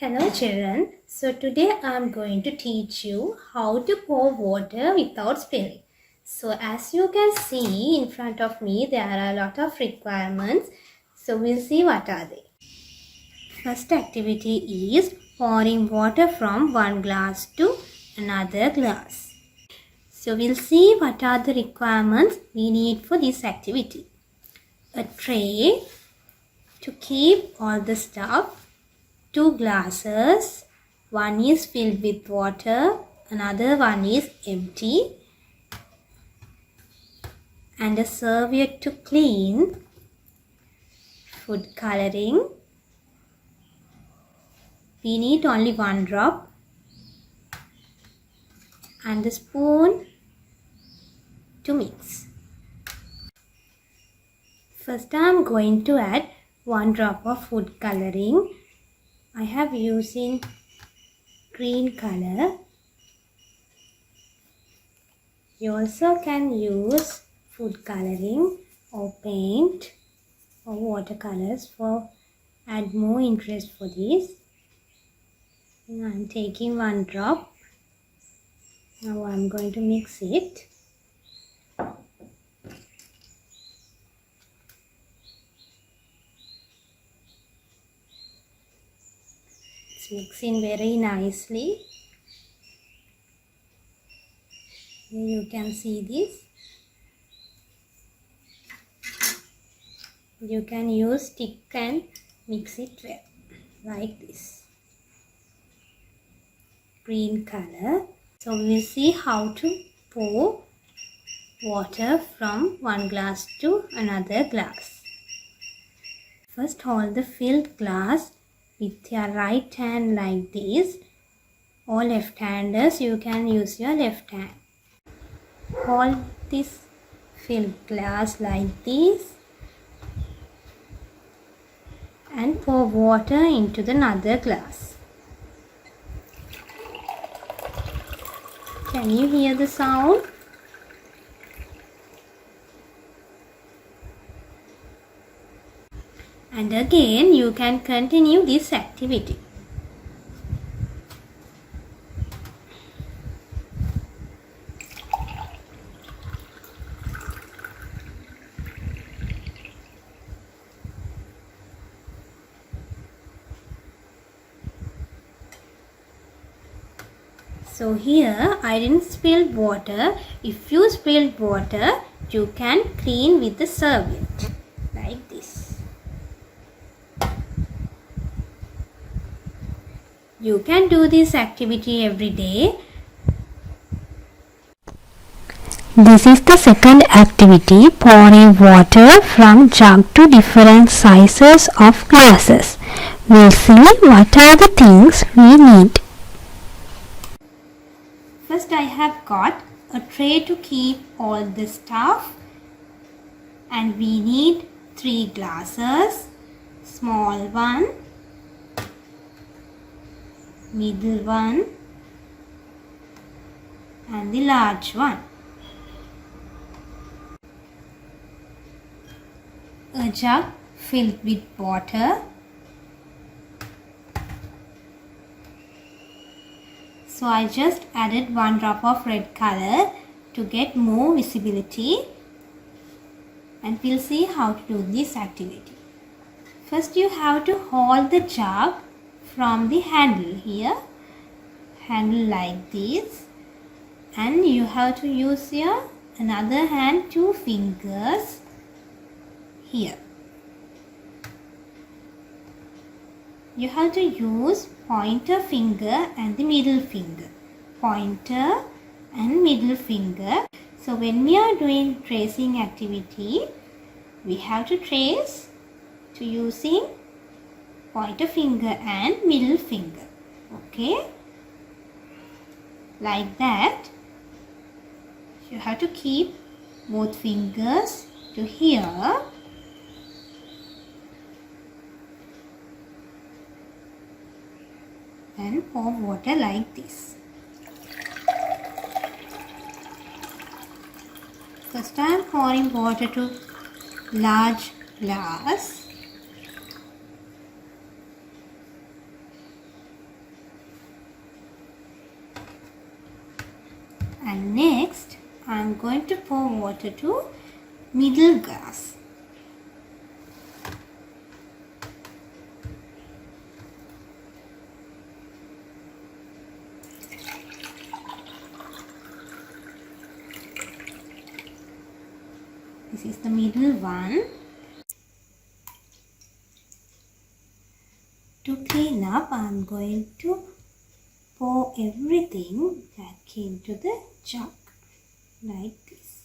Hello children, so today I am going to teach you how to pour water without spilling. So as you can see in front of me, there are a lot of requirements. So we'll see what are they. First activity is pouring water from one glass to another glass. So we'll see what are the requirements we need for this activity. A tray to keep all the stuff, 2 glasses, one is filled with water, another one is empty, and a serviette to clean, food coloring. We need only 1 drop, and a spoon to mix. First I am going to add 1 drop of food coloring. I have using green color. You also can use food coloring or paint or watercolors for add more interest for this. I am taking 1 drop. Now I am going to mix it. It's mixing very nicely. Here you can see this. You can use stick and mix it well, like this. Green color. So we will see how to pour water from one glass to another glass. First hold the filled glass with your right hand like this. Or left-handers, you can use your left hand. Hold this filled glass like this and pour water into the another glass. Can you hear the sound? And again you can continue this activity. So here I didn't spill water. If you spilled water, you can clean with the serviette like this. You can do this activity every day. This is the second activity, pouring water from jug to different sizes of glasses. We'll see what are the things we need. First I have got a tray to keep all the stuff, and we need 3 glasses, small one, middle one and the large one. A jug filled with water. So I just added 1 drop of red color to get more visibility, and we'll see how to do this activity. First you have to hold the jug from the handle here, handle like this, and you have to use your another hand 2 fingers here. You have to use pointer finger and the middle finger. Pointer and middle finger. So when we are doing tracing activity, we have to trace to using pointer finger and middle finger. Okay? Like that. You have to keep both fingers to here. And pour water like this. First I am pouring water to large glass. And next I am going to pour water to middle glass. This is the middle one. To clean up, I am going to pour everything back into the jug like this.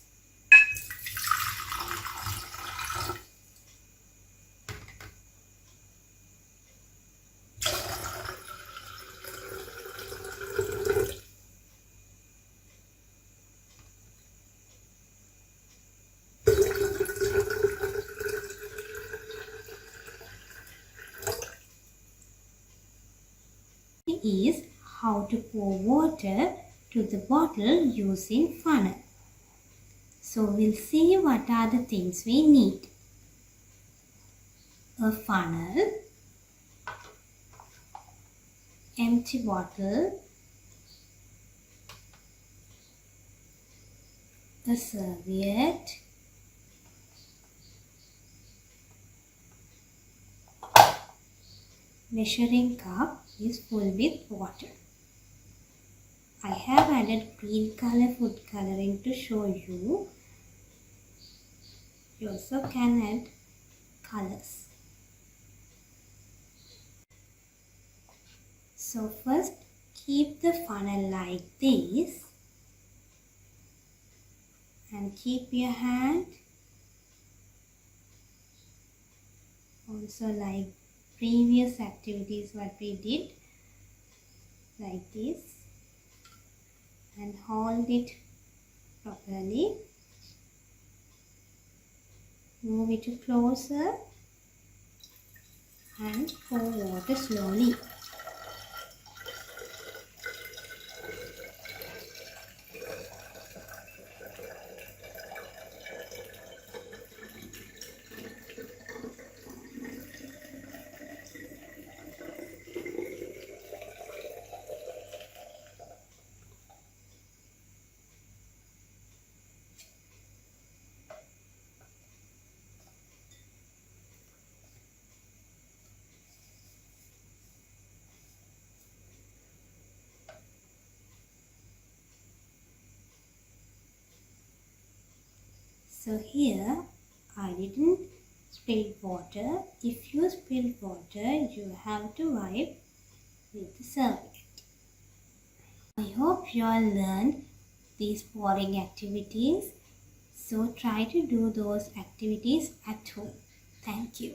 Is how to pour water to the bottle using funnel. So we'll see what are the things we need. A funnel, empty bottle, a serviette, measuring cup is full with water. I have added green color food coloring to show you. You also can add colors. So first keep the funnel like this and keep your hand also like previous activities what we did, like this, and hold it properly. Move it closer and pour water slowly. So here I didn't spill water. If you spill water, you have to wipe with the serviette. I hope you all learned these pouring activities. So try to do those activities at home. Thank you.